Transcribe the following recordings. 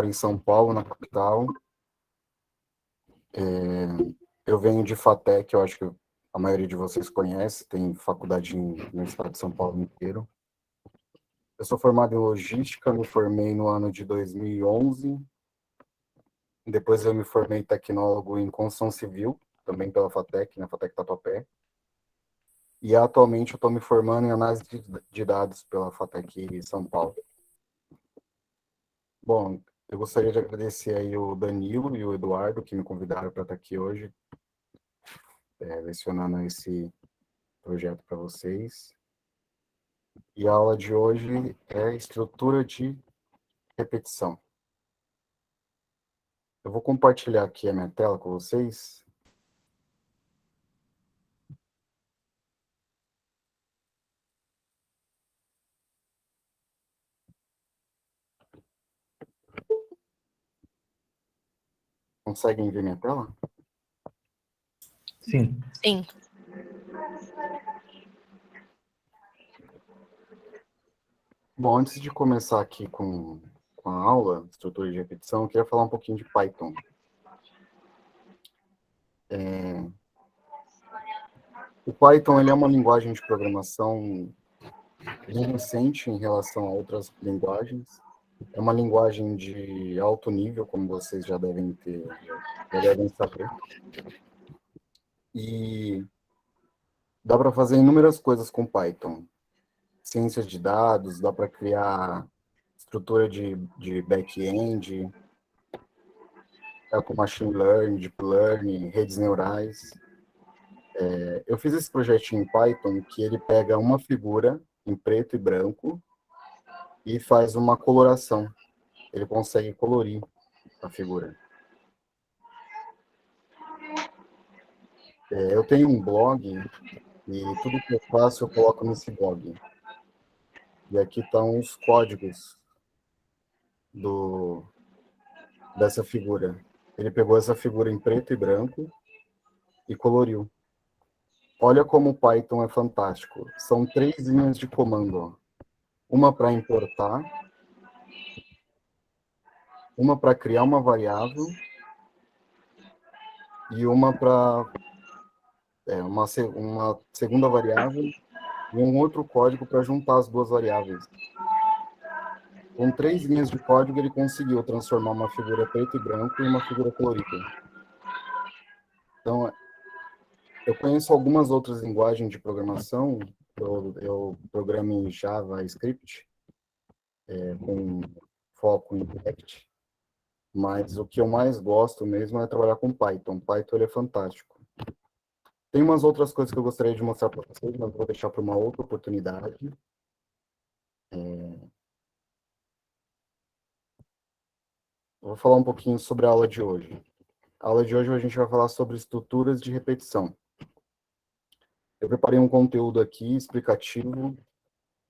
em São Paulo, na capital. Eu venho de FATEC, eu acho que a maioria de vocês conhece, tem faculdade no estado de São Paulo inteiro. Eu sou formado em logística, me formei no ano de 2011. Depois eu me formei tecnólogo em construção civil, também pela FATEC, na FATEC Tatuapé. E atualmente eu estou me formando em análise de dados pela FATEC São Paulo. Bom, eu gostaria de agradecer aí o Danilo e o Eduardo, que me convidaram para estar aqui hoje, lecionando esse projeto para vocês. E a aula de hoje é estrutura de repetição. Eu vou compartilhar aqui a minha tela com vocês. Conseguem ver minha tela? Sim. Sim. Bom, antes de começar aqui com a aula, estrutura de repetição, eu queria falar um pouquinho de Python. O Python ele é uma linguagem de programação bem recente em relação a outras linguagens. É uma linguagem de alto nível, como vocês já devem saber. E dá para fazer inúmeras coisas com Python. Ciências de dados, dá para criar estrutura de back-end, com machine learning, deep learning, redes neurais. Eu fiz esse projetinho em Python que ele pega uma figura em preto e branco e faz uma coloração. Ele consegue colorir a figura. Eu tenho um blog e tudo que eu faço eu coloco nesse blog. E aqui estão os códigos dessa figura. Ele pegou essa figura em preto e branco e coloriu. Olha como o Python é fantástico. São 3 linhas de comando. Ó. Uma para importar, uma para criar uma variável e uma para uma segunda variável e um outro código para juntar as duas variáveis. Com 3 linhas de código, ele conseguiu transformar uma figura preto e branco em uma figura colorida. Então, eu conheço algumas outras linguagens de programação. Eu programo em JavaScript, com foco em React, mas o que eu mais gosto mesmo é trabalhar com Python. Python ele é fantástico. Tem umas outras coisas que eu gostaria de mostrar para vocês, mas vou deixar para uma outra oportunidade. Vou falar um pouquinho sobre a aula de hoje. A aula de hoje a gente vai falar sobre estruturas de repetição. Eu preparei um conteúdo aqui explicativo,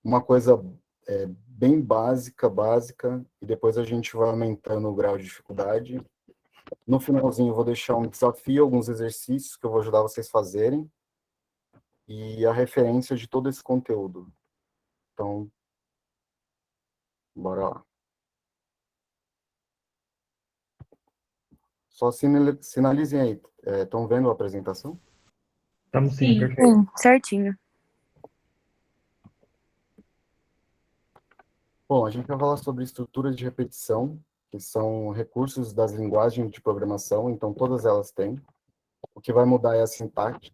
uma coisa bem básica, e depois a gente vai aumentando o grau de dificuldade. No finalzinho eu vou deixar um desafio, alguns exercícios que eu vou ajudar vocês a fazerem, e a referência de todo esse conteúdo. Então, bora lá. Só sinalizem aí. Estão vendo a apresentação? Estamos sim, perfeito. Sim, certinho. Bom, a gente vai falar sobre estruturas de repetição, que são recursos das linguagens de programação, então todas elas têm. O que vai mudar é a sintaxe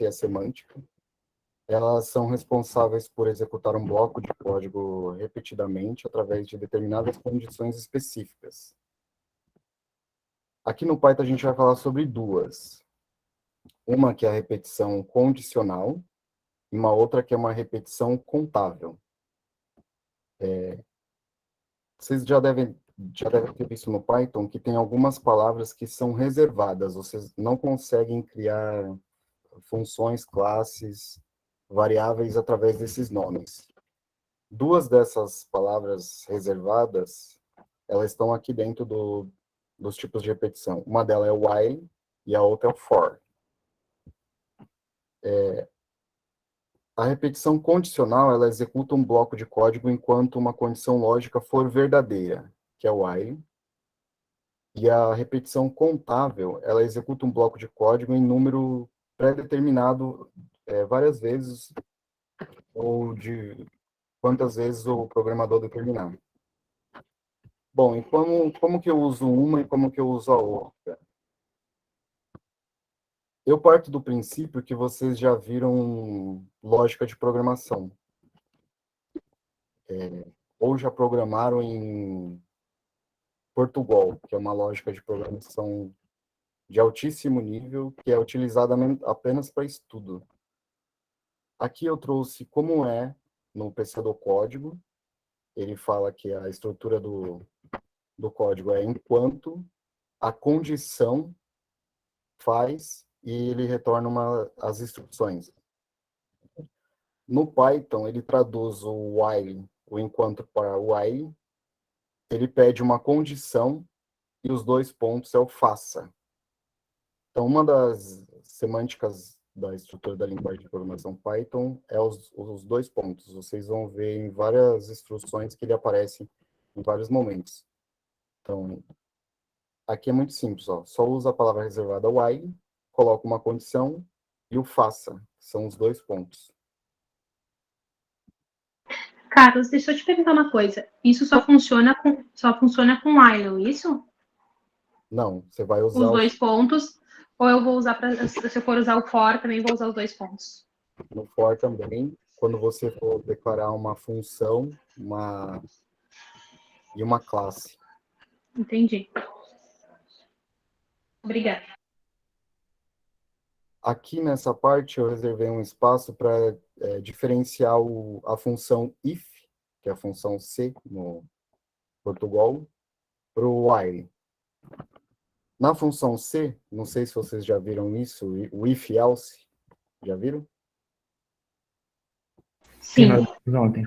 e a semântica. Elas são responsáveis por executar um bloco de código repetidamente através de determinadas condições específicas. Aqui no Python a gente vai falar sobre duas. Uma que é a repetição condicional e uma outra que é uma repetição contável. Vocês já devem ter visto no Python que tem algumas palavras que são reservadas. Vocês não conseguem criar funções, classes, variáveis através desses nomes. Duas dessas palavras reservadas, elas estão aqui dentro dos tipos de repetição. Uma delas é o while e a outra é o for. A repetição condicional, ela executa um bloco de código enquanto uma condição lógica for verdadeira. que é o while, e a repetição contável, ela executa um bloco de código em número pré-determinado várias vezes, ou de quantas vezes o programador determinar. Bom, e como que eu uso uma e como que eu uso a outra? Eu parto do princípio que vocês já viram lógica de programação, ou já programaram em Portugal, que é uma lógica de programação de altíssimo nível, que é utilizada apenas para estudo. Aqui eu trouxe como é no PC do código. Ele fala que a estrutura do código é enquanto a condição faz e ele retorna as instruções. No Python, ele traduz o while, o enquanto para while, ele pede uma condição e os dois pontos é o faça. Então, uma das semânticas da estrutura da linguagem de programação Python é os dois pontos. Vocês vão ver em várias instruções que ele aparece em vários momentos. Então, aqui é muito simples, ó. Só usa a palavra reservada while, coloca uma condição e o faça, que são os dois pontos. Carlos, deixa eu te perguntar uma coisa. Isso só funciona com while, isso? Não, você vai usar Os dois pontos, ou eu vou usar se eu for usar o for, também vou usar os dois pontos. no for também, quando você for declarar uma função, e uma classe. Entendi. Obrigada. Aqui nessa parte eu reservei um espaço para diferenciar a função if, que é a função C no Portugal, para o while. Na função C, não sei se vocês já viram isso, o if else, já viram? Sim, Sim. nós vimos ontem.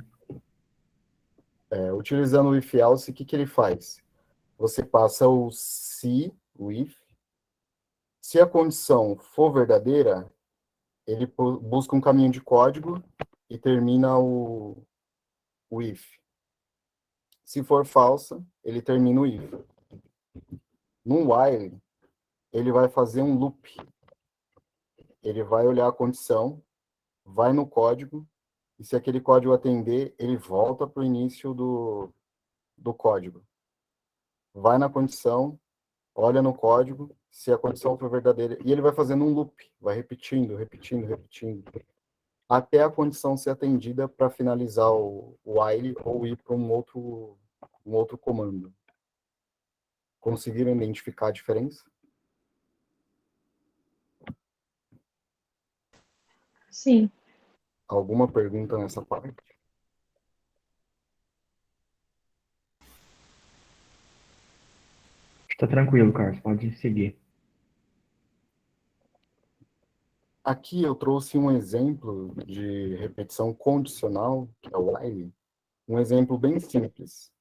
Utilizando o if else, o que ele faz? Você passa o se, o if. Se a condição for verdadeira, ele busca um caminho de código e termina o if. Se for falsa, ele termina o if. No while, ele vai fazer um loop. Ele vai olhar a condição, vai no código, e se aquele código atender, ele volta para o início do código. Vai na condição, olha no código, se a condição for verdadeira, e ele vai fazendo um loop, vai repetindo, repetindo, repetindo, até a condição ser atendida para finalizar o while ou ir para um outro comando. Conseguiram identificar a diferença? Sim. Alguma pergunta nessa parte? Está tranquilo, Carlos, pode seguir. Aqui eu trouxe um exemplo de repetição condicional, que é o while, um exemplo bem simples.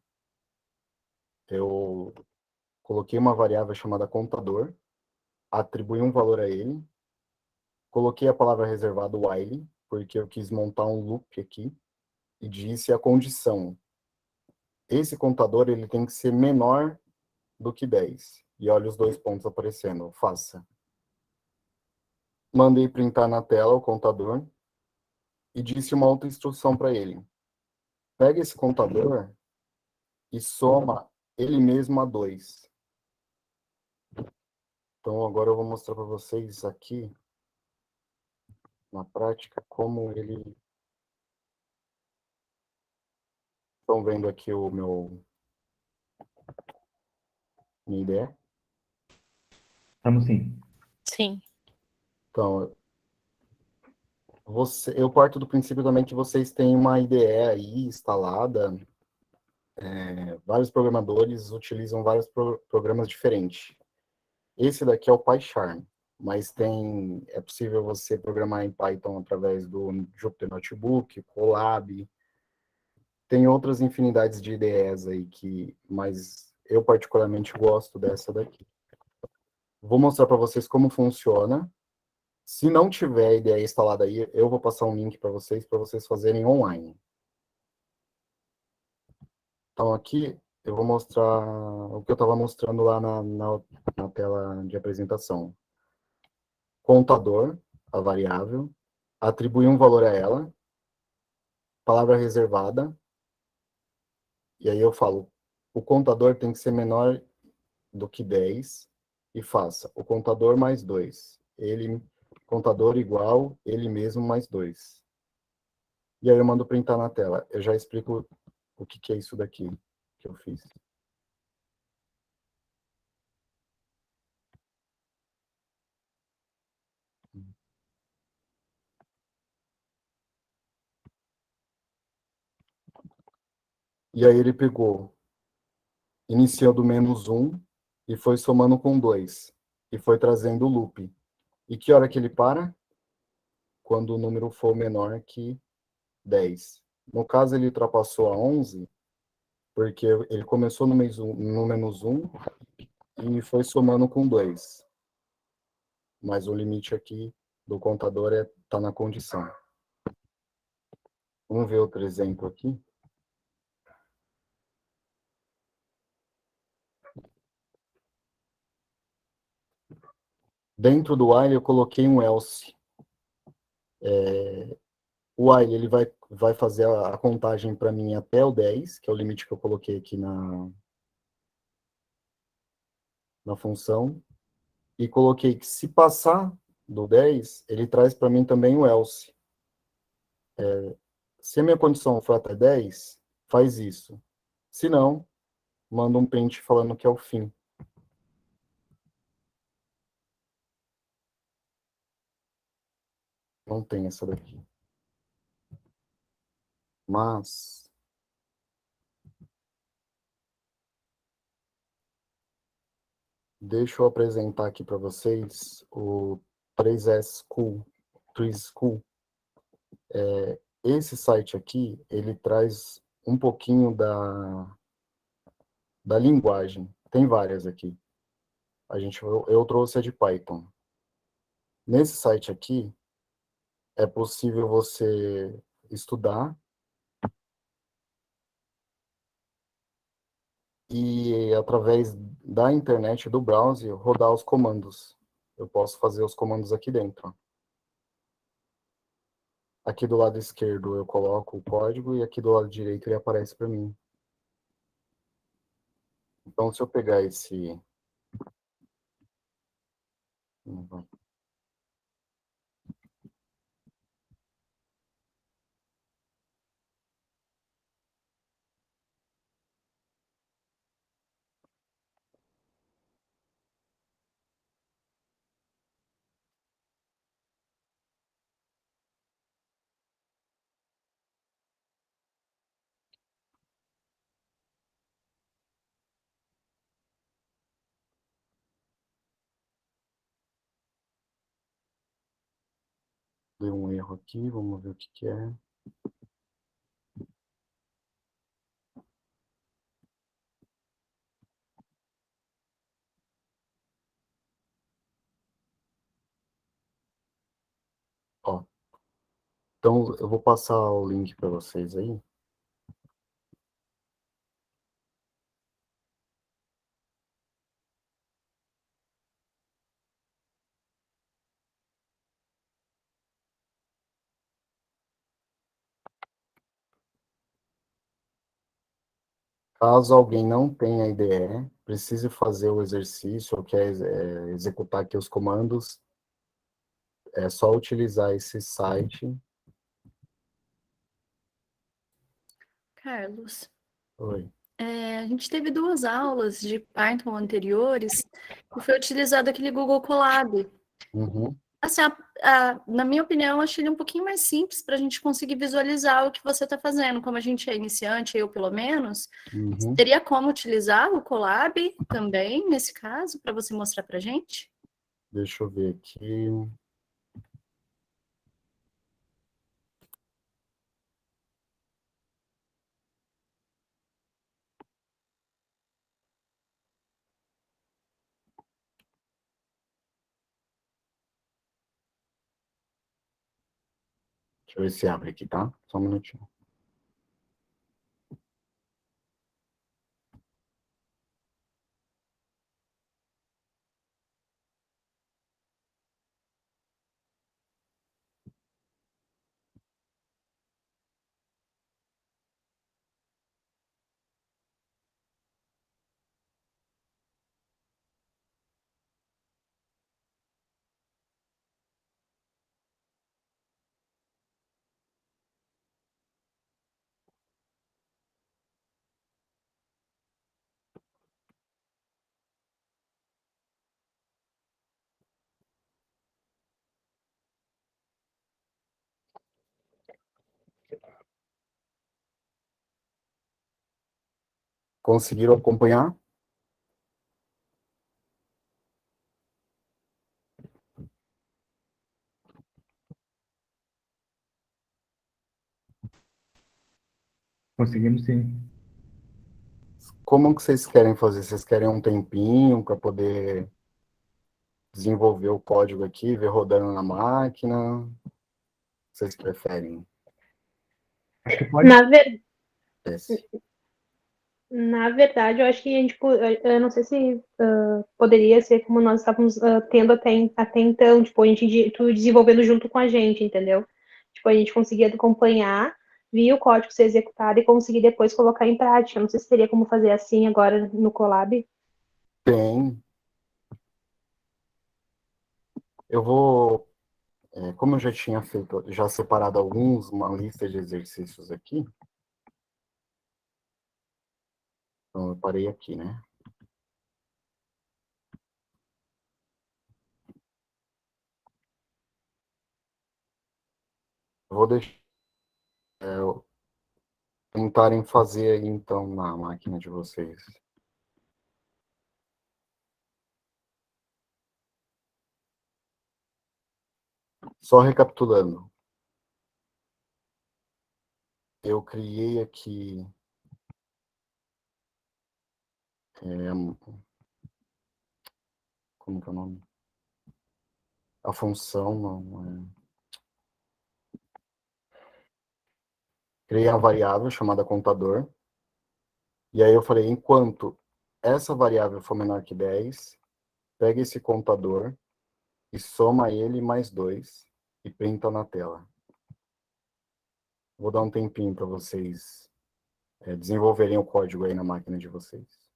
Eu coloquei uma variável chamada contador, atribuí um valor a ele, coloquei a palavra reservada while, porque eu quis montar um loop aqui, e disse a condição. Esse contador ele tem que ser menor do que 10. E olha os dois pontos aparecendo, faça. Mandei printar na tela o contador e disse uma outra instrução para ele. Pega esse contador e soma ele mesmo a 2. Então, agora eu vou mostrar para vocês aqui, na prática, como ele... Estão vendo aqui minha ideia? Estamos sim. Sim. Então, eu parto do princípio também que vocês têm uma IDE aí instalada. Vários programadores utilizam vários programas diferentes. Esse daqui é o PyCharm, mas é possível você programar em Python através do Jupyter Notebook, Colab. Tem outras infinidades de IDEs aí, mas eu particularmente gosto dessa daqui. Vou mostrar para vocês como funciona. Se não tiver IDE instalada aí, eu vou passar um link para vocês fazerem online. Então, aqui eu vou mostrar o que eu estava mostrando lá na tela de apresentação. Contador, a variável, atribuir um valor a ela, palavra reservada, e aí eu falo, o contador tem que ser menor do que 10 e faça o contador mais 2. Ele, contador igual, ele mesmo mais 2. E aí eu mando printar na tela. Eu já explico o que que é isso daqui que eu fiz. E aí ele pegou, iniciou do -1 e foi somando com 2. E foi trazendo o loop. E que hora que ele para? Quando o número for menor que 10. No caso, ele ultrapassou a 11, porque ele começou no -1 e foi somando com 2. Mas o limite aqui do contador tá na condição. Vamos ver outro exemplo aqui. Dentro do while eu coloquei um else. O while ele vai fazer a contagem para mim até o 10, que é o limite que eu coloquei aqui na função. E coloquei que se passar do 10, ele traz para mim também o else. Se a minha condição for até 10, faz isso. Se não, manda um print falando que é o fim. Não tem essa daqui. Mas deixa eu apresentar aqui para vocês o 3S School. 3 School. Esse site aqui, ele traz um pouquinho da linguagem. Tem várias aqui. Eu trouxe a de Python. Nesse site aqui, é possível você estudar e, através da internet, do browser, rodar os comandos. Eu posso fazer os comandos aqui dentro. Aqui do lado esquerdo eu coloco o código e aqui do lado direito ele aparece para mim. Então, se eu pegar esse... Deu um erro aqui, vamos ver o que que é. Ó, então, eu vou passar o link para vocês aí. Caso alguém não tenha IDE, precise fazer o exercício ou quer executar aqui os comandos, é só utilizar esse site. Carlos, Oi. a gente teve duas aulas de Python anteriores e foi utilizado aquele Google Colab. Uhum, Assim, na minha opinião, eu achei ele um pouquinho mais simples para a gente conseguir visualizar o que você está fazendo. Como a gente é iniciante, eu pelo menos, uhum. teria como utilizar o Colab também, nesse caso, para você mostrar para a gente? Deixa eu ver aqui. Deixa eu ver se abre aqui, tá? Só um minutinho. Conseguiram acompanhar? Conseguimos sim. Como que vocês querem fazer? Vocês querem um tempinho para poder desenvolver o código aqui, ver rodando na máquina? O que vocês preferem? Acho que pode. Na, ver- Esse. Na verdade, eu acho que a gente, eu não sei se poderia ser como nós estávamos tendo até então, tipo, tu desenvolvendo junto com a gente, entendeu? Tipo, a gente conseguia acompanhar, via o código ser executado e conseguir depois colocar em prática. Não sei se teria como fazer assim agora no Colab. Tem. Eu vou, como eu já tinha feito, já separado alguns, uma lista de exercícios aqui, então eu parei aqui, né? Eu vou deixar tentarem fazer aí, então, na máquina de vocês. Só recapitulando. Eu criei aqui como que é o nome? A função, não é. Criei a variável chamada contador. E aí eu falei, enquanto essa variável for menor que 10, pega esse contador e soma ele mais 2 e printa na tela. Vou dar um tempinho para vocês desenvolverem o código aí na máquina de vocês.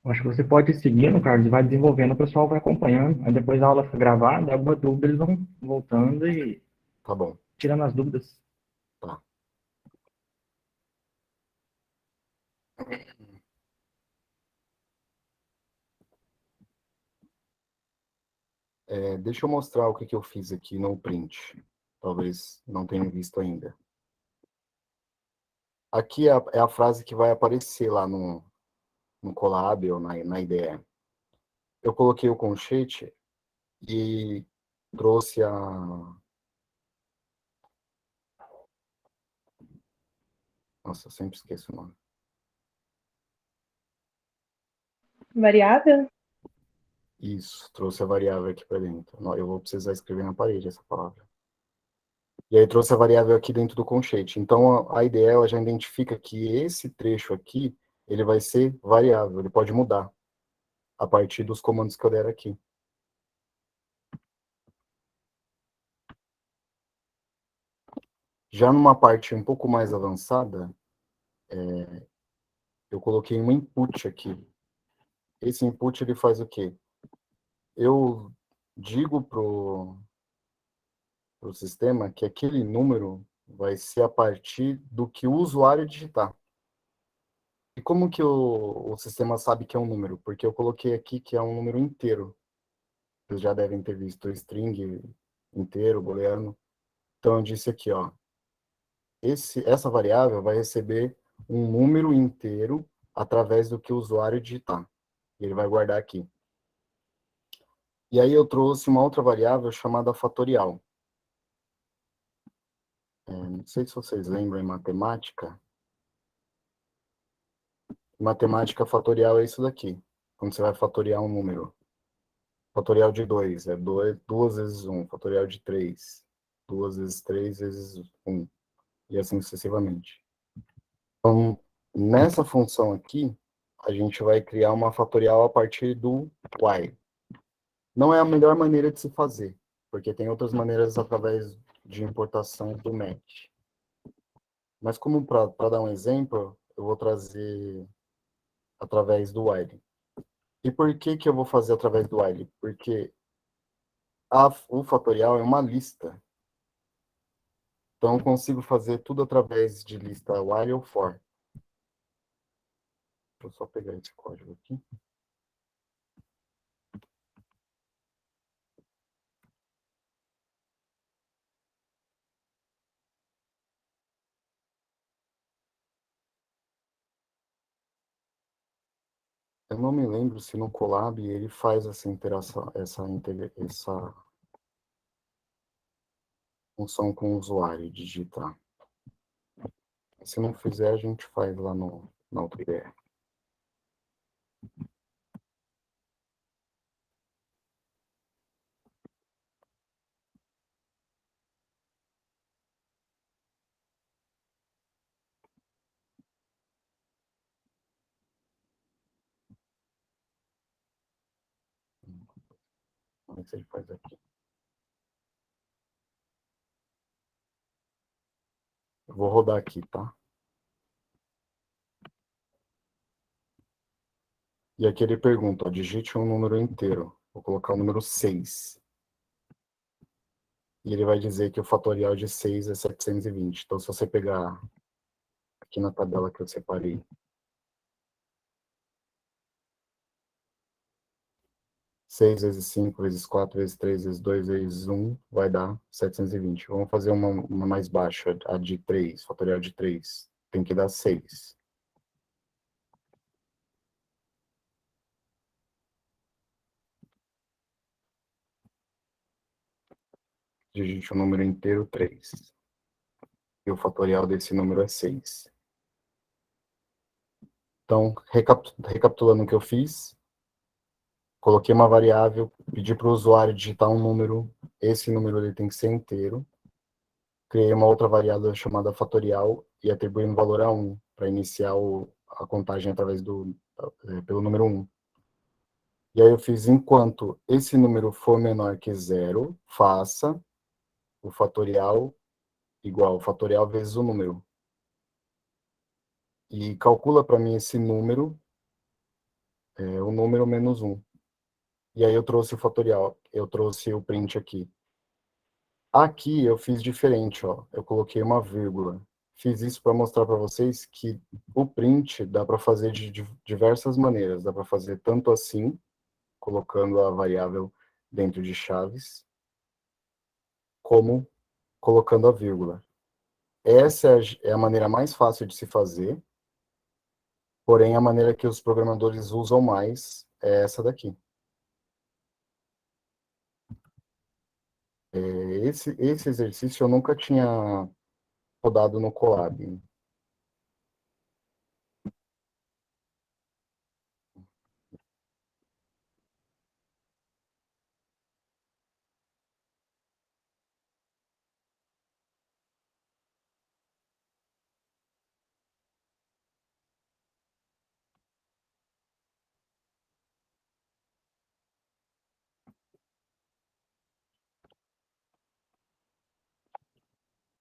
Eu acho que você pode ir seguindo, Carlos, e vai desenvolvendo, o pessoal vai acompanhando. Aí depois a aula fica gravada, alguma dúvida eles vão voltando e Tá bom, tirando as dúvidas. tá. Deixa eu mostrar o que eu fiz aqui no print. Talvez não tenham visto ainda. Aqui é a frase que vai aparecer lá no Colab ou na IDE. Eu coloquei o colchete e trouxe a... Nossa, eu sempre esqueço o nome. Variável? Isso, trouxe a variável aqui para dentro. Não, eu vou precisar escrever na parede essa palavra. E aí trouxe a variável aqui dentro do colchete. Então a IDE ela já identifica que esse trecho aqui, ele vai ser variável, ele pode mudar a partir dos comandos que eu der aqui. Já numa parte um pouco mais avançada, eu coloquei um input aqui. Esse input ele faz o quê? Eu digo pro sistema que aquele número vai ser a partir do que o usuário digitar. E como que o sistema sabe que é um número? Porque eu coloquei aqui que é um número inteiro. Vocês já devem ter visto o string inteiro, booleano. Então eu disse aqui, ó, essa variável vai receber um número inteiro através do que o usuário digitar. Ele vai guardar aqui. E aí eu trouxe uma outra variável chamada fatorial. Não sei se vocês lembram em matemática. Matemática fatorial é isso daqui. Quando você vai fatoriar um número. Fatorial de 2 é 2 vezes 1. Fatorial de 3, 2 vezes 3 vezes 1. E assim sucessivamente. Então, nessa função aqui, a gente vai criar uma fatorial a partir do y. Não é a melhor maneira de se fazer, porque tem outras maneiras através de importação do match. Mas como para dar um exemplo, eu vou trazer através do while. E por que que eu vou fazer através do while? Porque o fatorial é uma lista. Então, eu consigo fazer tudo através de lista while ou for. Deixa eu só pegar esse código aqui. Eu não me lembro se no Colab ele faz essa interação, essa função com o usuário, digitar. Se não fizer, a gente faz lá na outra ideia. Vamos ver se ele faz aqui. Eu vou rodar aqui, tá? E aqui ele pergunta, ó, digite um número inteiro. Vou colocar o número 6. E ele vai dizer que o fatorial de 6 é 720. Então, se você pegar aqui na tabela que eu separei, 6 vezes 5 vezes 4 vezes 3 vezes 2 vezes 1 vai dar 720. Vamos fazer uma mais baixa, a de 3, fatorial de 3. Tem que dar 6. Digite o número inteiro 3. E o fatorial desse número é 6. Então, recapitulando o que eu fiz, coloquei uma variável, pedi para o usuário digitar um número, esse número ele tem que ser inteiro. Criei uma outra variável chamada fatorial e atribuí um valor a 1, para iniciar a contagem através pelo número 1. E aí eu fiz, enquanto esse número for menor que 0, faça o fatorial igual fatorial vezes o número. E calcula para mim esse número, o número menos 1. E aí eu trouxe o fatorial, eu trouxe o print aqui. Aqui eu fiz diferente, ó. Eu coloquei uma vírgula. Fiz isso para mostrar para vocês que o print dá para fazer de diversas maneiras. Dá para fazer tanto assim, colocando a variável dentro de chaves, como colocando a vírgula. Essa é a maneira mais fácil de se fazer, porém a maneira que os programadores usam mais é essa daqui. Esse exercício eu nunca tinha rodado no Colab.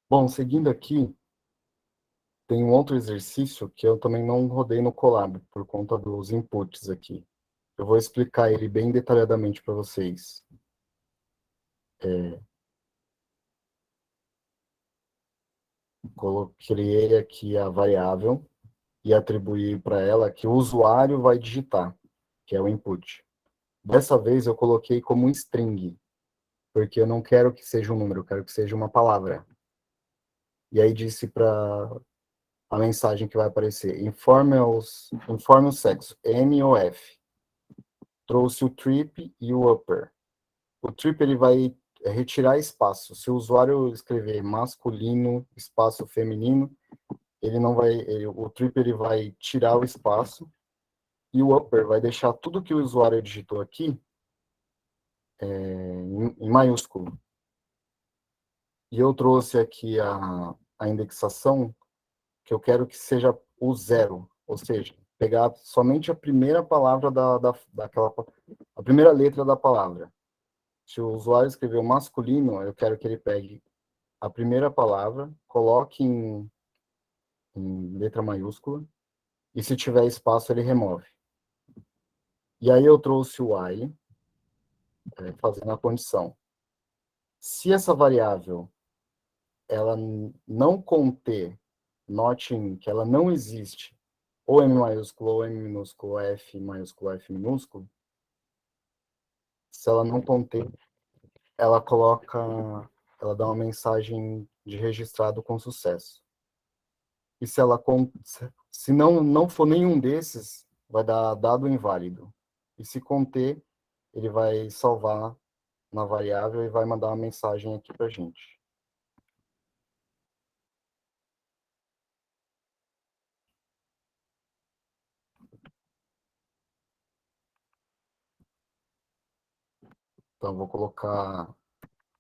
Bom, seguindo aqui, tem um outro exercício que eu também não rodei no Colab, por conta dos inputs aqui. Eu vou explicar ele bem detalhadamente para vocês. Criei aqui a variável e atribuí para ela que o usuário vai digitar, que é o input. Dessa vez eu coloquei como um string, porque eu não quero que seja um número, eu quero que seja uma palavra. E aí disse para a mensagem que vai aparecer, informe o sexo, N ou F. Trouxe o trip e o upper. O trip ele vai retirar espaço. Se o usuário escrever masculino, espaço feminino, ele não vai, o trip ele vai tirar o espaço e o upper vai deixar tudo que o usuário digitou aqui em maiúsculo. E eu trouxe aqui a indexação que eu quero que seja o 0, ou seja, pegar somente a primeira palavra daquela, a primeira letra da palavra. Se o usuário escreveu masculino, eu quero que ele pegue a primeira palavra, coloque em letra maiúscula, e se tiver espaço, ele remove. E aí eu trouxe o while, fazendo a condição. Se essa variável ela não conter, note que ela não existe, ou M maiúsculo, ou M minúsculo, ou F maiúsculo, ou F minúsculo, se ela não conter, ela coloca, ela dá uma mensagem de registrado com sucesso. E se não for nenhum desses, vai dar dado inválido. E se conter, ele vai salvar na variável e vai mandar uma mensagem aqui para a gente. Então, vou colocar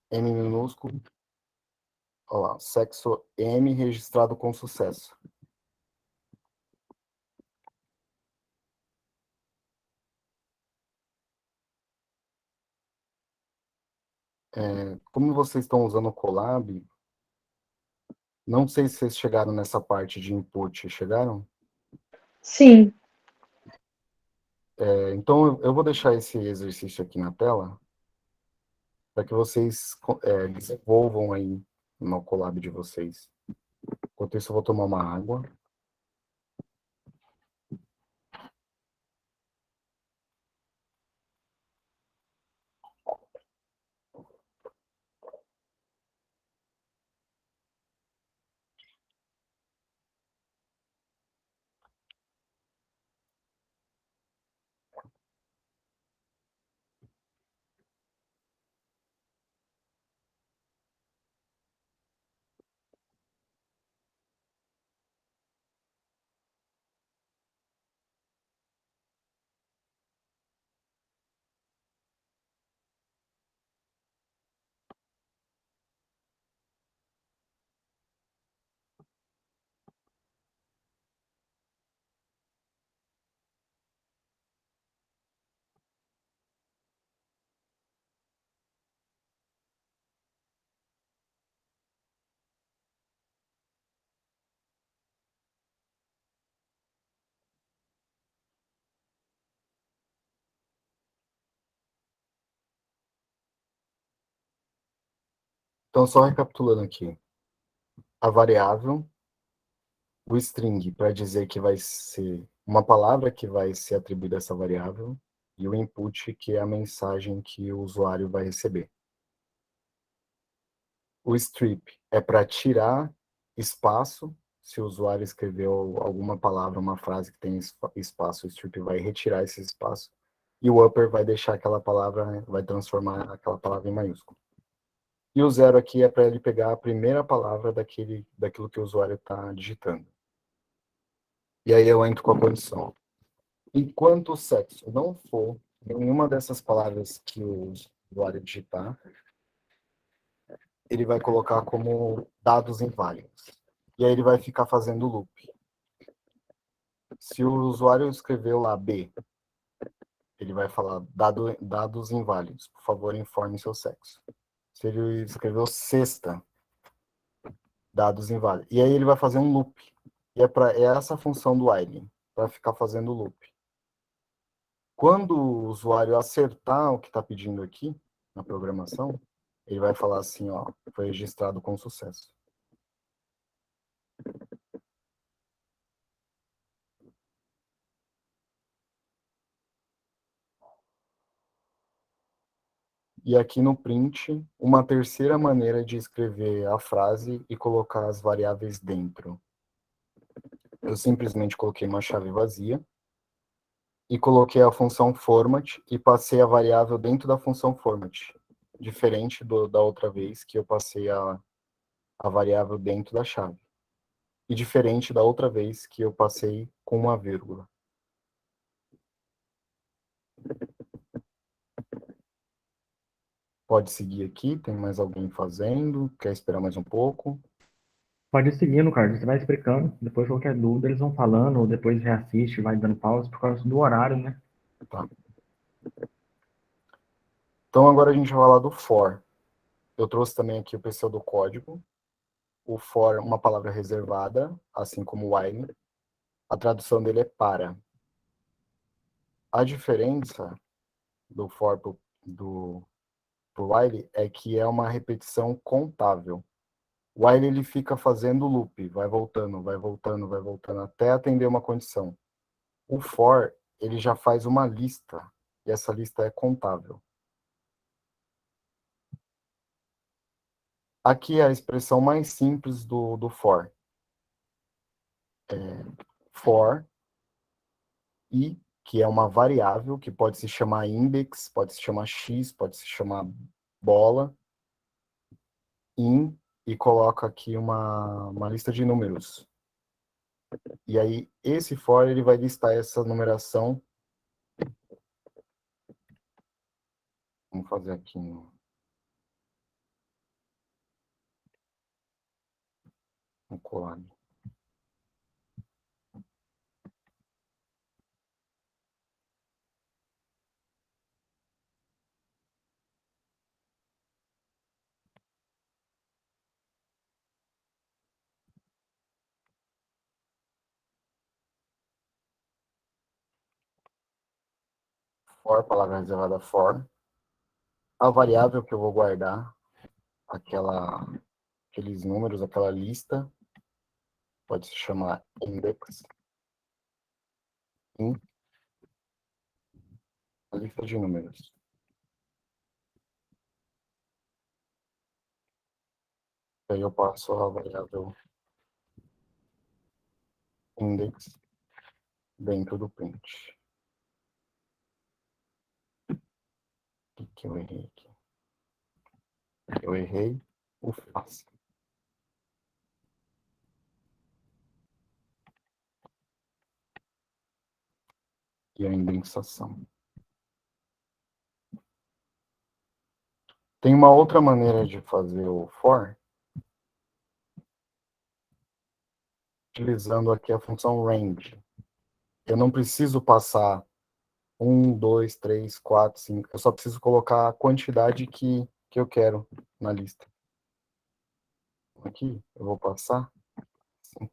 M minúsculo, olha lá, sexo M registrado com sucesso. Como vocês estão usando o Colab, não sei se vocês chegaram nessa parte de input, chegaram? Sim. Então, eu vou deixar esse exercício aqui na tela, para que vocês desenvolvam aí no Colab de vocês. Enquanto isso, eu vou tomar uma água. Então, só recapitulando aqui. A variável, o string, para dizer que vai ser uma palavra que vai ser atribuída a essa variável, e o input, que é a mensagem que o usuário vai receber. O strip é para tirar espaço. Se o usuário escreveu alguma palavra, uma frase que tem espaço, o strip vai retirar esse espaço. E o upper vai deixar aquela palavra, né, vai transformar aquela palavra em maiúsculo. E o zero aqui é para ele pegar a primeira palavra daquilo que o usuário está digitando. E aí eu entro com a condição. Enquanto o sexo não for nenhuma dessas palavras que o usuário digitar, ele vai colocar como dados inválidos. E aí ele vai ficar fazendo loop. Se o usuário escreveu lá B, ele vai falar dados inválidos. Por favor, informe seu sexo. Se ele escreveu sexta, dados inválidos. E aí ele vai fazer um loop. E é essa a função do while, para ficar fazendo loop. Quando o usuário acertar o que está pedindo aqui, na programação, ele vai falar assim, ó, foi registrado com sucesso. E aqui no print, uma terceira maneira de escrever a frase e colocar as variáveis dentro. Eu simplesmente coloquei uma chave vazia e coloquei a função format e passei a variável dentro da função format, diferente da outra vez que eu passei a variável dentro da chave. E diferente da outra vez que eu passei com uma vírgula. Pode seguir aqui, tem mais alguém fazendo? Quer esperar mais um pouco? Pode ir seguindo, cara. Você vai explicando. Depois, qualquer dúvida, eles vão falando, ou depois reassiste, vai dando pausa por causa do horário, né? Tá. Então, agora a gente vai falar do for. Eu trouxe também aqui o pseudocódigo. O for, uma palavra reservada, assim como o while. A tradução dele é para. A diferença do for pro while é que é uma repetição contável. O while ele fica fazendo loop, vai voltando, vai voltando, vai voltando, até atender uma condição. O for, ele já faz uma lista, e essa lista é contável. Aqui é a expressão mais simples do for. For i, que é uma variável, que pode se chamar index, pode se chamar x, pode se chamar bola, in, e coloca aqui uma lista de números. E aí, esse for, ele vai listar essa numeração. Vamos fazer aqui no Colab. For, palavra reservada for. A variável que eu vou guardar, aqueles números, aquela lista, pode se chamar index, in, a lista de números. Aí eu passo a variável index dentro do print. O que eu errei aqui? Eu errei o face. E a indexação. Tem uma outra maneira de fazer o for, utilizando aqui a função range. Eu não preciso passar 1, 2, 3, 4, 5. Eu só preciso colocar a quantidade que eu quero na lista. Aqui, eu vou passar 5.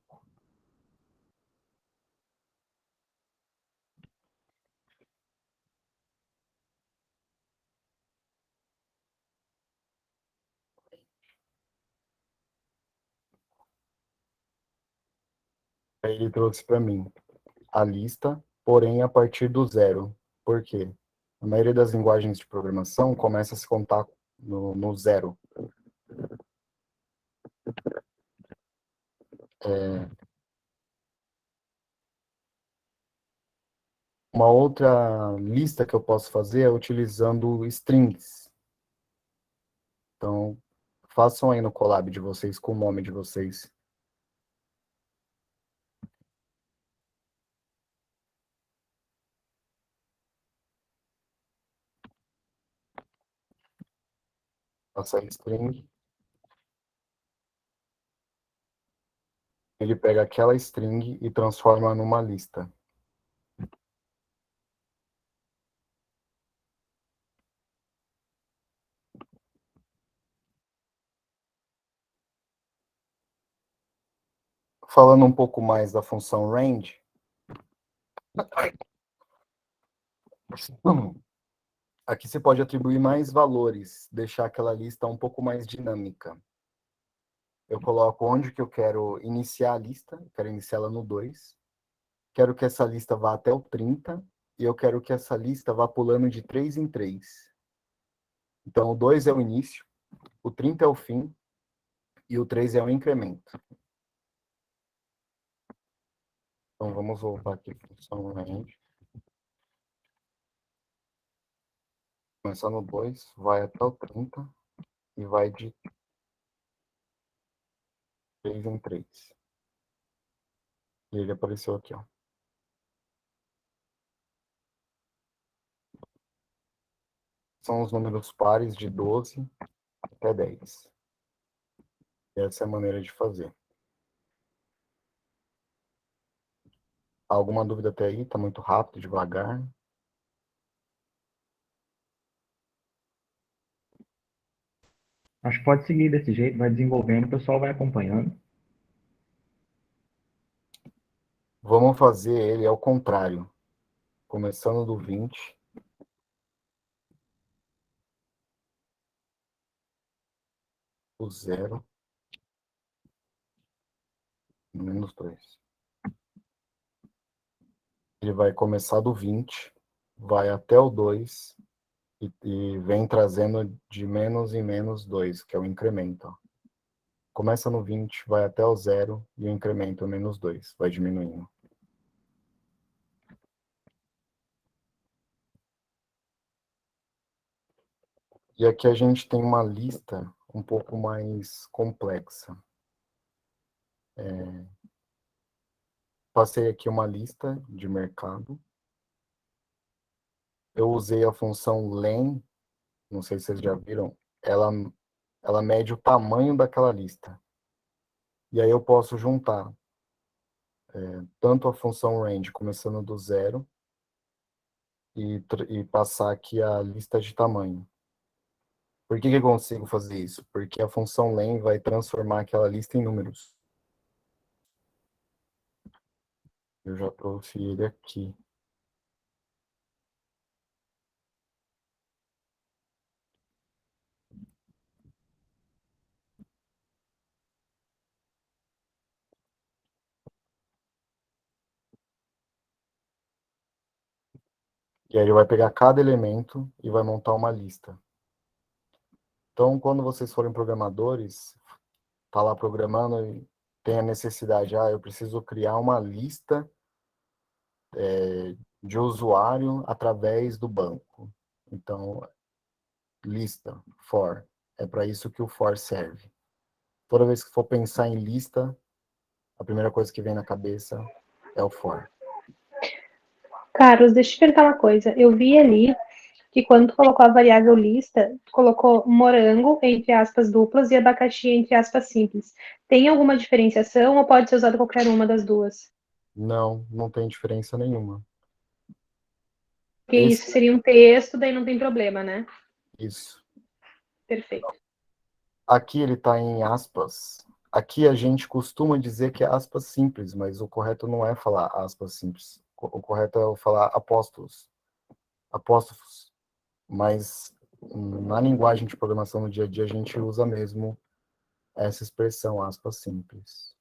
Aí ele trouxe para mim a lista, porém a partir do zero. Por quê? A maioria das linguagens de programação começa a se contar no zero. Uma outra lista que eu posso fazer é utilizando strings. Então, façam aí no Colab de vocês, com o nome de vocês. Faça aí string. Ele pega aquela string e transforma numa lista. Falando um pouco mais da função range, aqui você pode atribuir mais valores, deixar aquela lista um pouco mais dinâmica. Eu coloco onde que eu quero iniciar a lista, eu quero iniciá-la no 2, quero que essa lista vá até o 30, e eu quero que essa lista vá pulando de 3 em 3. Então, o 2 é o início, o 30 é o fim, e o 3 é o incremento. Então, vamos voltar aqui para a função range. Começar no 2, vai até o 30, e vai de 3 em 3. E ele apareceu aqui, ó. São os números pares de 12 até 10. Essa é a maneira de fazer. Alguma dúvida até aí? Tá muito rápido, devagar? Acho que pode seguir desse jeito, vai desenvolvendo, o pessoal vai acompanhando. Vamos fazer ele ao contrário, começando do 20. O 0, -2. Ele vai começar do 20, vai até o 2 e vem trazendo de menos em menos 2, que é o incremento. Ó. Começa no 20, vai até o 0 e o incremento é -2, vai diminuindo. E aqui a gente tem uma lista um pouco mais complexa. Passei aqui uma lista de mercado. Eu usei a função len, não sei se vocês já viram, ela mede o tamanho daquela lista. E aí eu posso juntar tanto a função range começando do 0 e passar aqui a lista de tamanho. Por que eu consigo fazer isso? Porque a função len vai transformar aquela lista em números. Eu já trouxe ele aqui. E aí ele vai pegar cada elemento e vai montar uma lista. Então, quando vocês forem programadores, tá lá programando e tem a necessidade, eu preciso criar uma lista de usuário através do banco. Então, lista, for. É para isso que o for serve. Toda vez que for pensar em lista, a primeira coisa que vem na cabeça é o for. Carlos, deixa eu te perguntar uma coisa. Eu vi ali que quando tu colocou a variável lista, tu colocou morango, entre aspas, duplas, e abacaxi, entre aspas, simples. Tem alguma diferenciação ou pode ser usado qualquer uma das duas? Não, não tem diferença nenhuma. Porque Esse, isso seria um texto, daí não tem problema, né? isso. Perfeito. Aqui ele está em aspas. Aqui a gente costuma dizer que é aspas simples, mas o correto não é falar aspas simples. O correto é falar apóstolos. Apóstrofos. Mas na linguagem de programação no dia a dia a gente usa mesmo essa expressão, aspas simples.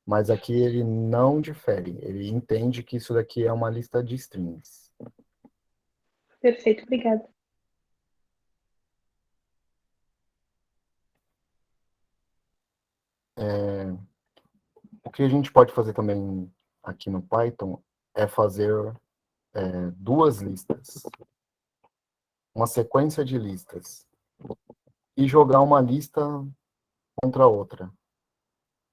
Mas aqui ele não difere. Ele entende que isso daqui é uma lista de strings. Perfeito, obrigada. O que a gente pode fazer também aqui no Python é fazer duas listas, uma sequência de listas, e jogar uma lista contra a outra.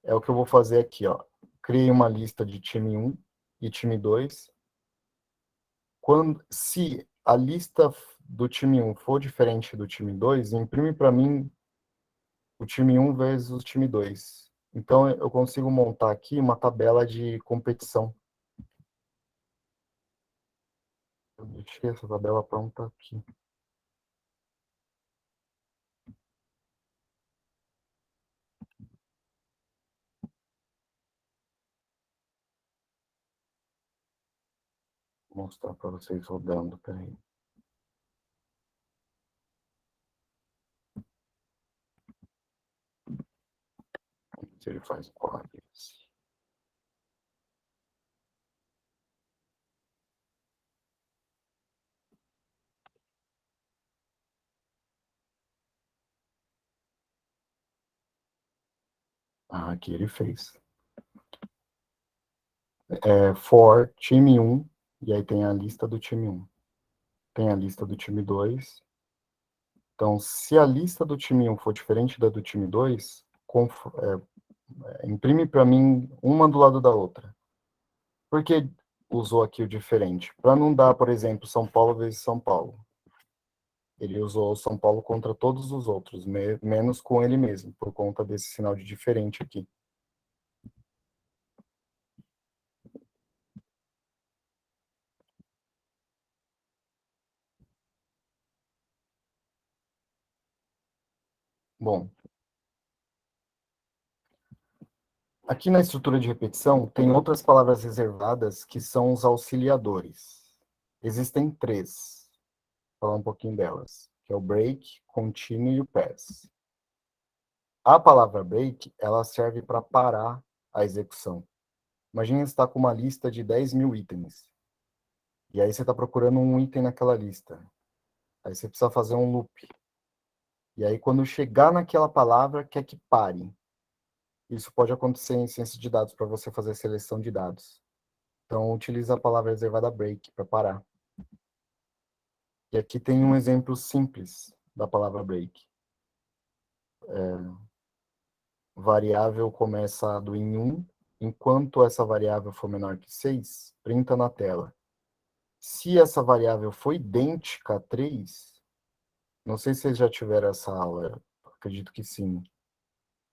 É o que eu vou fazer aqui, ó. Criei uma lista de time 1 e time 2. Se a lista do time 1 for diferente do time 2, imprime para mim o time 1 vezes o time 2. Então eu consigo montar aqui uma tabela de competição. Eu deixei essa tabela pronta aqui. Vou mostrar para vocês rodando, peraí. Se ele faz quadros. Aqui ele fez. For time 1, e aí tem a lista do time 1. Tem a lista do time 2. Então, se a lista do time 1 for diferente da do time 2, imprime para mim uma do lado da outra. Por que usou aqui o diferente? Para não dar, por exemplo, São Paulo vezes São Paulo. Ele usou São Paulo contra todos os outros, menos com ele mesmo, por conta desse sinal de diferente aqui. Bom, aqui na estrutura de repetição, tem outras palavras reservadas que são os auxiliadores. Existem 3. Vou falar um pouquinho delas, que é o break, continue e o pass. A palavra break, ela serve para parar a execução. Imagina você está com uma lista de 10.000 itens. E aí você está procurando um item naquela lista. Aí você precisa fazer um loop. E aí quando chegar naquela palavra, quer que pare. Isso pode acontecer em ciência de dados para você fazer seleção de dados. Então, utiliza a palavra reservada break para parar. E aqui tem um exemplo simples da palavra break. Variável começado em 1, enquanto essa variável for menor que 6, printa na tela. Se essa variável for idêntica a 3, não sei se vocês já tiveram essa aula, acredito que sim,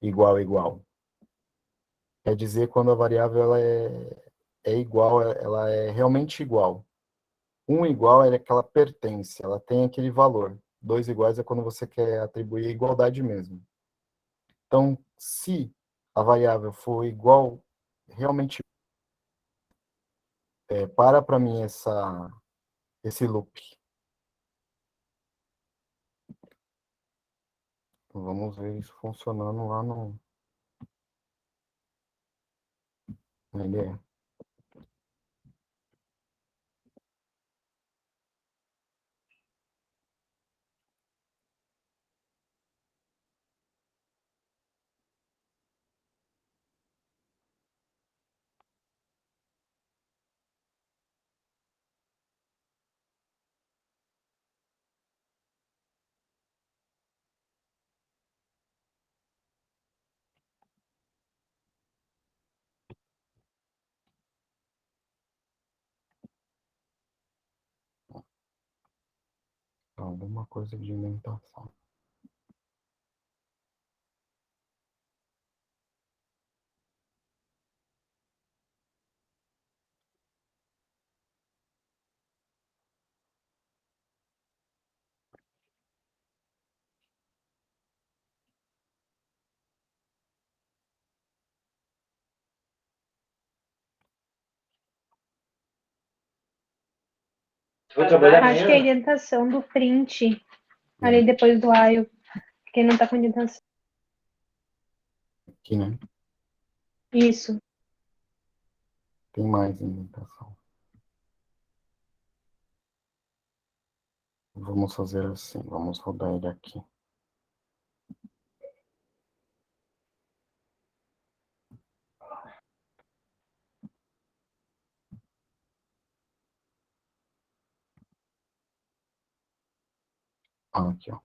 igual, igual. Quer dizer quando a variável ela é igual, ela é realmente igual. 1 igual é que ela pertence, ela tem aquele valor. 2 iguais é quando você quer atribuir a igualdade mesmo. Então, se a variável for igual, realmente para mim esse loop. Vamos ver isso funcionando lá na IDE. Alguma coisa de indentação. Acho que é a indentação do print ali depois do while. Quem não tá com indentação. Aqui, né? Isso. Tem mais indentação. Vamos fazer assim, vamos rodar ele aqui. Aqui, ó.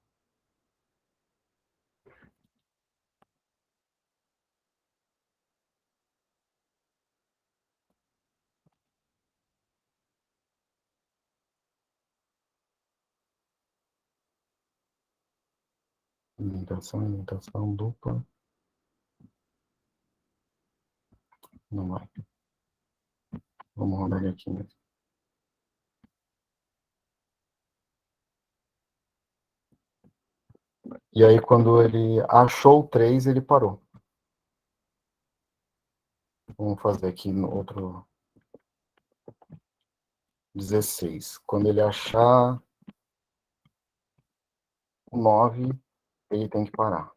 Indentação dupla. Não vai. Vamos rodar ele aqui mesmo. E aí, quando ele achou o 3, ele parou. Vamos fazer aqui no outro 16. Quando ele achar o 9, ele tem que parar.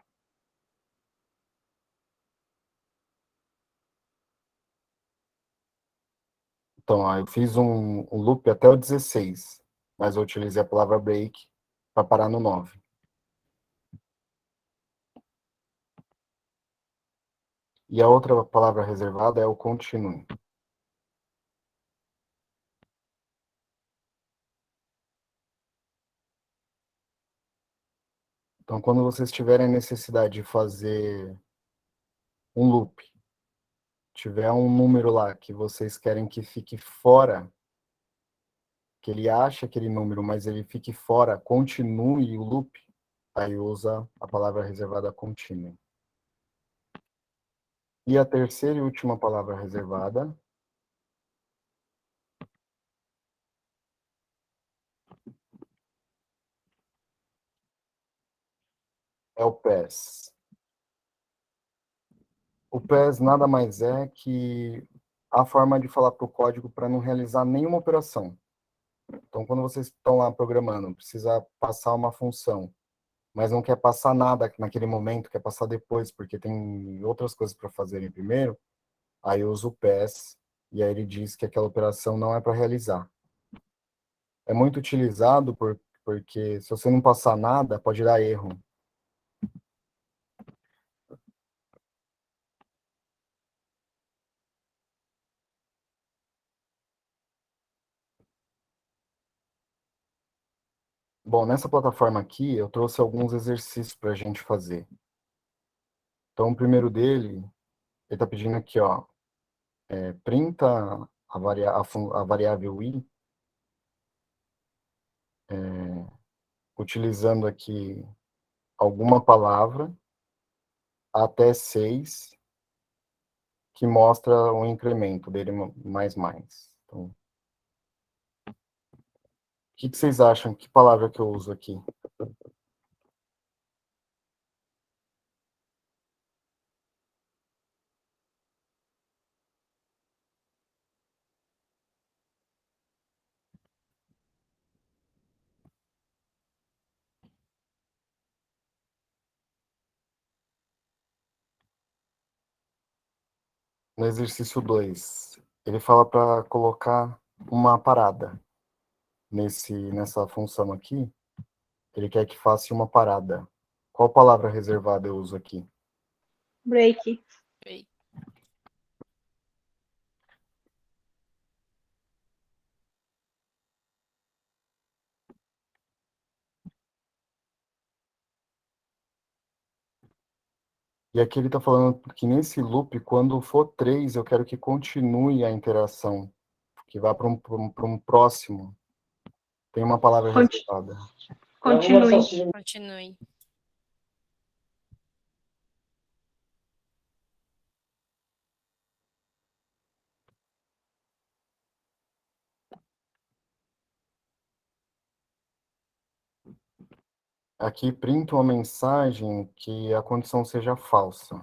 Então, ó, eu fiz um loop até o 16, mas eu utilizei a palavra break para parar no 9. E a outra palavra reservada é o continue. Então, quando vocês tiverem necessidade de fazer um loop, tiver um número lá que vocês querem que fique fora, que ele acha aquele número, mas ele fique fora, continue o loop, aí usa a palavra reservada continue. E a terceira e última palavra reservada é o PES. O PES nada mais é que a forma de falar para o código para não realizar nenhuma operação. Então, quando vocês estão lá programando, precisa passar uma função, mas não quer passar nada naquele momento, quer passar depois, porque tem outras coisas para fazerem primeiro, aí eu uso o PES, e aí ele diz que aquela operação não é para realizar. É muito utilizado porque se você não passar nada, pode dar erro. Bom, nessa plataforma aqui, eu trouxe alguns exercícios para a gente fazer. Então, o primeiro dele, ele está pedindo aqui, ó, printa a variável i, utilizando aqui alguma palavra até 6, que mostra o incremento dele mais. Então, o que vocês acham? Que palavra que eu uso aqui? No exercício 2, ele fala para colocar uma parada nessa função aqui. Ele quer que faça uma parada. Qual palavra reservada eu uso aqui? Break. E aqui ele está falando que nesse loop, quando for 3, eu quero que continue a interação, que vá para um próximo. Tem uma palavra reservada. Continue. Continue. Aqui printa uma mensagem que a condição seja falsa.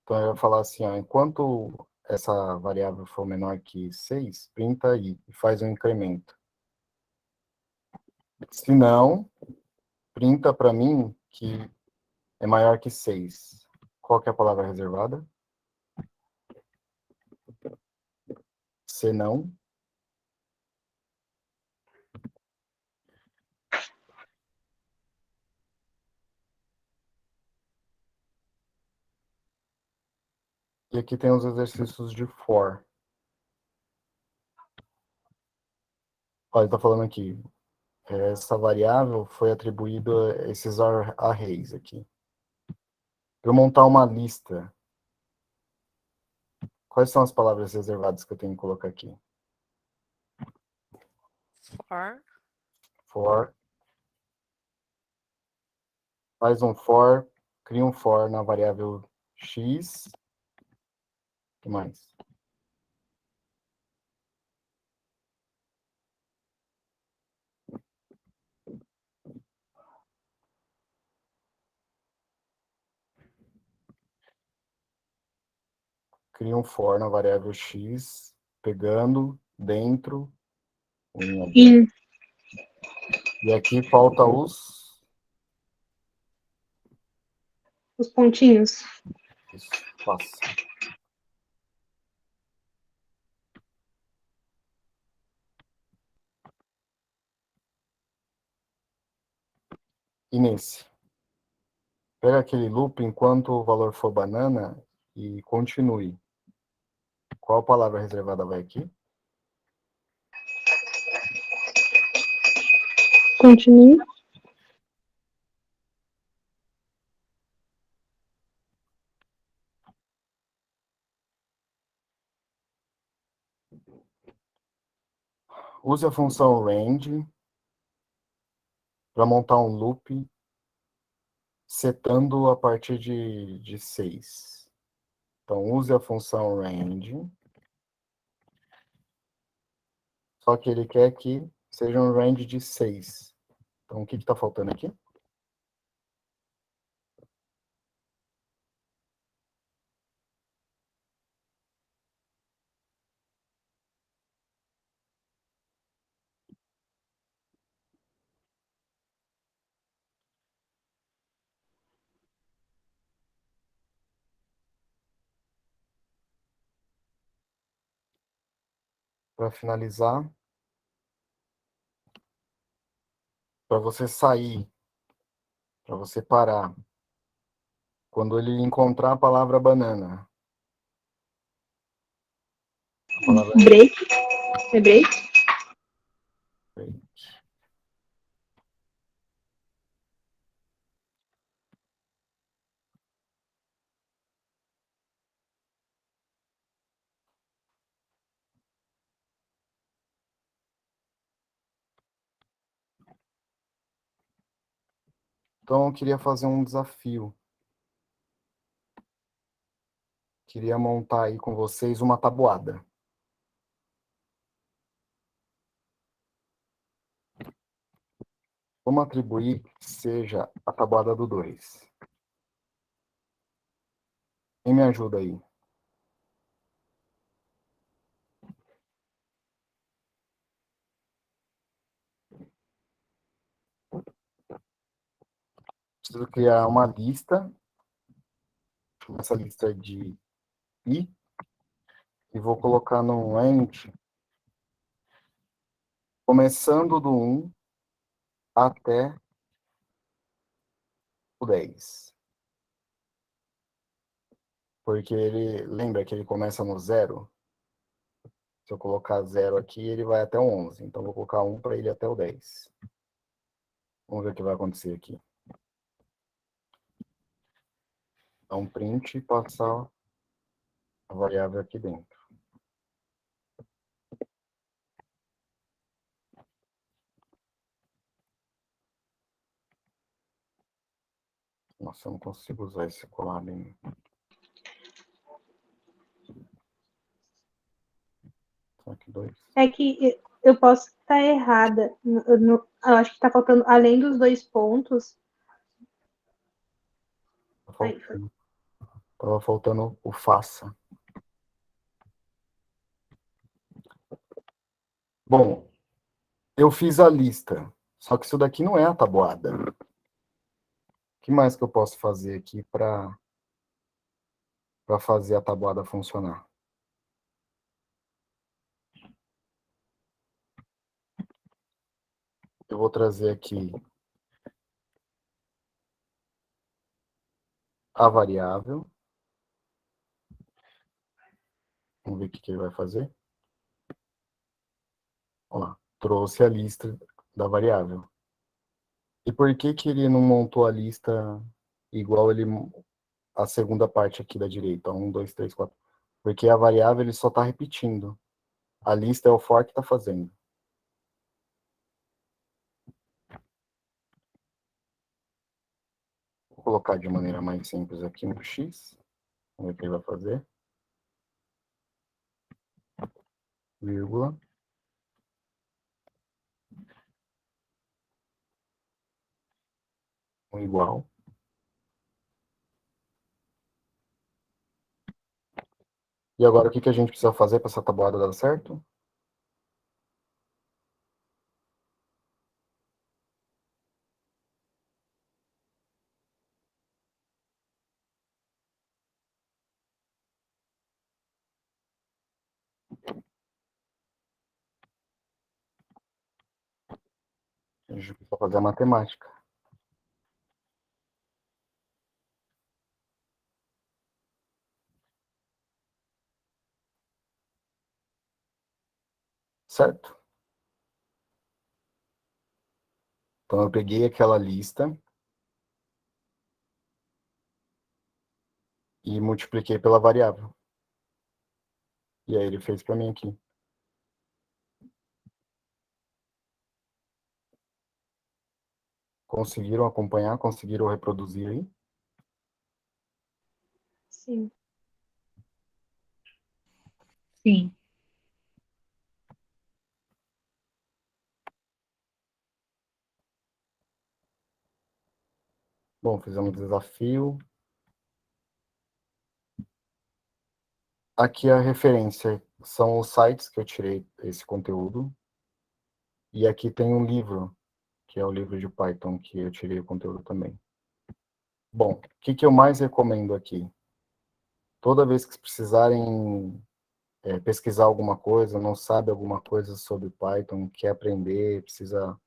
Então, eu ia falar assim, ó, enquanto essa variável for menor que 6, printa aí e faz um incremento. Se não, printa para mim que é maior que 6. Qual que é a palavra reservada? Se não. E aqui tem os exercícios de for. Olha, ele está falando aqui, essa variável foi atribuída a esses arrays aqui. Para eu montar uma lista, quais são as palavras reservadas que eu tenho que colocar aqui? For. Faz um for, cria um for na variável x. O que mais? Cria um for na variável x, pegando dentro um In. E aqui falta Os pontinhos. Isso, passa. E nesse? Pega aquele loop enquanto o valor for banana e continue. Qual palavra reservada vai aqui? Continue. Use a função range para montar um loop setando a partir de 6. Então, use a função range. Só que ele quer que seja um range de 6. Então, o que está faltando aqui? para finalizar, para você sair, para você parar, quando ele encontrar a palavra banana. A palavra Break. É break? Então, eu queria fazer um desafio. Queria montar aí com vocês uma tabuada. Vamos atribuir que seja a tabuada do 2. Quem me ajuda aí? Preciso criar uma lista. Essa lista é de I. E vou colocar no end, começando do 1 até o 10. Porque ele, lembra que ele começa no 0? Se eu colocar 0 aqui, ele vai até o 11. Então, vou colocar 1 para ele até o 10. Vamos ver o que vai acontecer aqui. Dar um print e passar a variável aqui dentro. Nossa, eu não consigo usar esse colado em... Aqui 2. É que eu posso estar errada. Eu acho que está faltando, além dos 2 pontos. Tava faltando o faça. Bom, eu fiz a lista. Só que isso daqui não é a tabuada. O que mais que eu posso fazer aqui para fazer a tabuada funcionar? Eu vou trazer aqui a variável. Vamos ver o que ele vai fazer. Ó, trouxe a lista da variável. E por que que ele não montou a lista igual ele a segunda parte aqui da direita? 1, 2, 3, 4. Porque a variável ele só está repetindo. A lista é o for que está fazendo. Vou colocar de maneira mais simples aqui no X. Vamos ver o que ele vai fazer. Vírgula. Um igual. E agora o que que a gente precisa fazer para essa tabuada dar certo? A gente precisa fazer a matemática. Certo? Então eu peguei aquela lista e multipliquei pela variável. E aí ele fez para mim aqui. Conseguiram acompanhar? Conseguiram reproduzir aí? Sim. Sim. Bom, fizemos o desafio. Aqui a referência são os sites que eu tirei esse conteúdo. E aqui tem um livro, que é o livro de Python, que eu tirei o conteúdo também. Bom, o que que eu mais recomendo aqui? Toda vez que precisarem pesquisar alguma coisa, não sabe alguma coisa sobre Python, quer aprender, precisa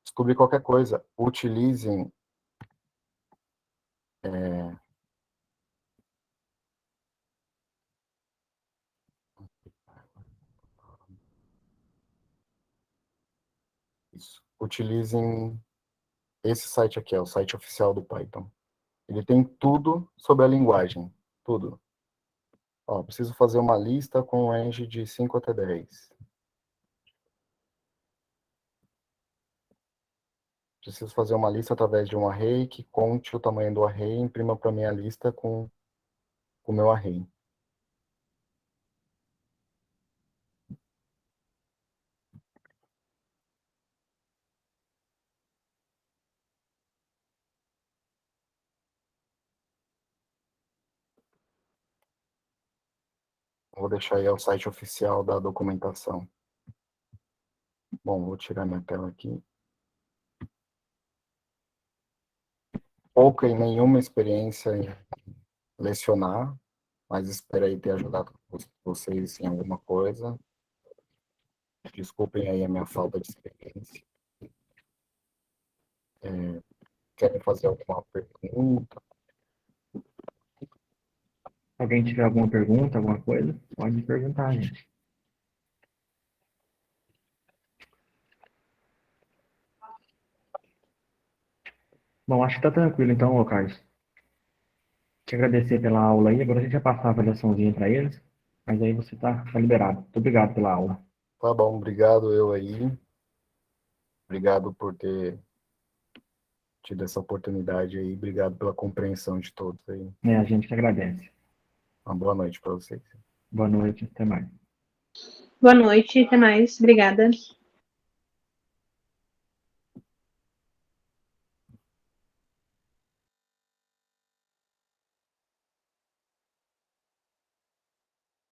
descobrir qualquer coisa, utilizem isso. Utilizem esse site aqui, é o site oficial do Python. Ele tem tudo sobre a linguagem, tudo. Ó, preciso fazer uma lista com range de 5 até 10. Preciso fazer uma lista através de um array que conte o tamanho do array e imprima para minha lista com o meu array. Vou deixar aí o site oficial da documentação. Bom, vou tirar minha tela aqui. Pouca e nenhuma experiência em lecionar, mas espero aí ter ajudado vocês em alguma coisa. Desculpem aí a minha falta de experiência. Querem fazer alguma pergunta? Se alguém tiver alguma pergunta, alguma coisa, pode perguntar, gente. Bom, acho que tá tranquilo então, ô Carlos. Te agradecer pela aula aí. Agora a gente vai passar a avaliaçãozinha para eles. Mas aí você tá liberado. Muito obrigado pela aula. Tá bom, obrigado eu aí. Obrigado por ter tido essa oportunidade aí. Obrigado pela compreensão de todos aí. A gente que agradece. Uma boa noite para vocês. Boa noite, até mais. Boa noite, até mais. Obrigada.